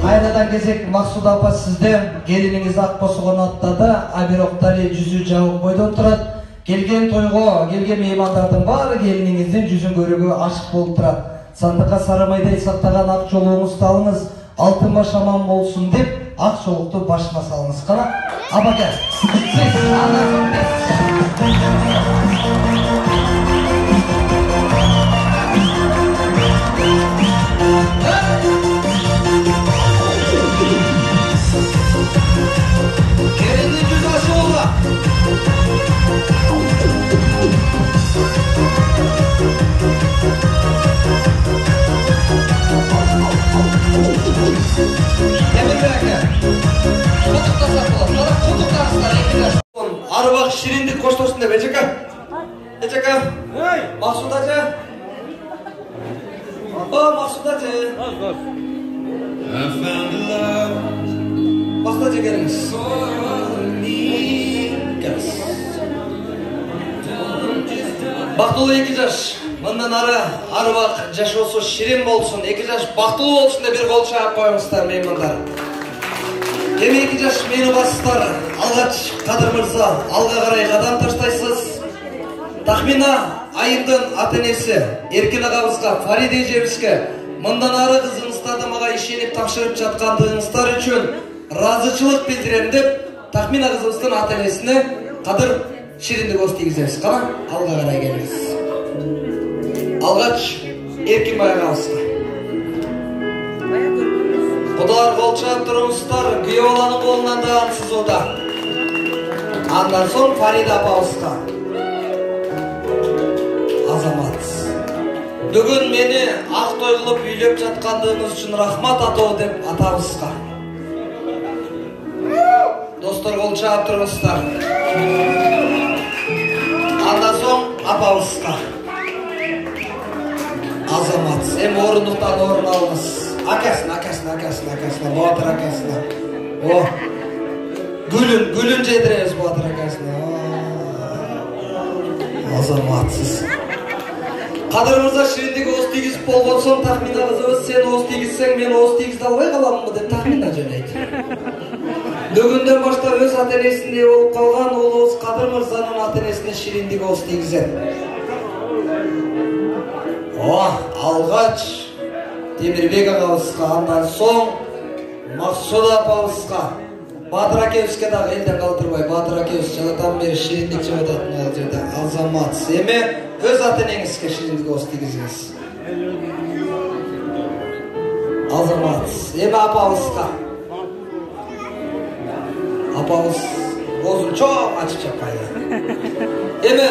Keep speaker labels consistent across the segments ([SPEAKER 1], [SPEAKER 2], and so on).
[SPEAKER 1] Кайрадан кезек Максуда апа сизден келиниңиз ак босогон аттада, а бирок дали жүзү жабык бойдон турат. Келген тойго, келген меймандардын баары келиниңиздин жүзүн көрүүгө ашык болуп турат. Сандыкка сары майдай сактаган ак чолугуңузду алыңыз, алтын баш аман болсун деп, ак чолукту башына салыңыз. Кана, апаке. Келинин жүзү ачык болду. Арыбак шириндик коштоосун деп эжеке. Эжеке. Максут ажы. Максут ажы. Максут ажы келиңиз. Бактылуу 2 жаш. Мындан ары арыбак жашоосу ширин болсун, 2 жаш бактылуу болсун деп бир кол чаап коюңуздар меймандар. Эми 2 жаш мени басыңыздар. Алгач Кадыр мырза, алга карай кадам таштайсыз. Тахмина айымдын ата-энеси Эркин агабызга, Фарид эжебизге мындан ары кызыңыздарды мага ишенип тапшырып жаткандыгыңыздар үчүн ыраазычылык билдирем деп Тахмина кызыбыздын ата-энесине Кадыр шириндик ос тийгизебиз. Кана, алга карай келиңиз. Алгач Эркинбай агабызга. Кудалар кол чаап туруңуздар, күйөө баланын колунан да ансыз ода. Андан соң Фарида апабызга. Азамат. Бүгүн мени ак той кылып үйлөп жаткандыгыңыз үчүн рахмат атоо деп атабызга. Достор кол чаап туруңуздар. Андан соң апабызга. Азамат, эми орундуктан орун алыңыз. Акасына, Батыр акасына. Гүлүн жедиребиз Батыр акасына. Азаматсыз. Кадыр мырза шириндик ооз тийгизип болгон соң Тахмина кызыбыз, сен ооз тийгизсең, мен ооз тийгизе албай каламынбы деп Тахмина жөнөйт. Бүгүндөн баштап өз ата-энесиндей болуп калган уулубуз Кадыр мырзанын ата-энесине шириндик ооз тийгизет. Алгач Темирбек агабызга, андан соң Максуда апабызга, Батыр акебизге дагы элден калтырбай, Батыр акебиз жадатан бери шириндик жеп ататын ал жерде. Азамат, эми өз ата-энеңизге шириндик ооз тийгизиңиз. Азамат, эми апабызга. Апабыз оозун чоң ачып чапкайлы. Эми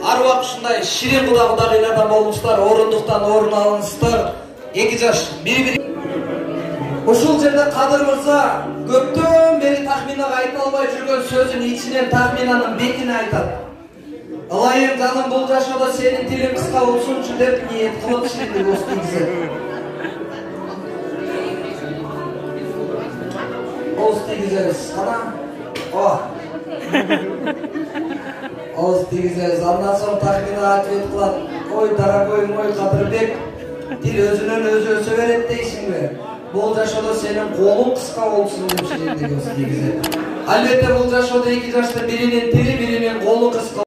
[SPEAKER 1] арыбак ушундай ширин кудагыйлардан болуңуздар, орундуктан орун алыңыздар. 2 жаш бири-бири. Ушул жерде Кадыр мырза көптөн бери Тахминага айта албай жүргөн сөзүн ичинен Тахминанын бетине айтат. Ылайым жаным, бул жашоодо сенин тилиң кыска болсунчу деп ниет кылып шириндик ооз тийгизет. Ооз тийгизебиз. Кана. Ооз тийгизебиз. Андан соң Тахмина айтып кылат. Ой, дорогой мой Кадырбек, тил өзүнөн өзү өсө берет дейсиңби? Бул жашоодо сенин колуң кыска болсун деп шириндик ооз тийгизет. Албетте бул жашоодо 2 жаштын биринин тили, биринин колу кыска.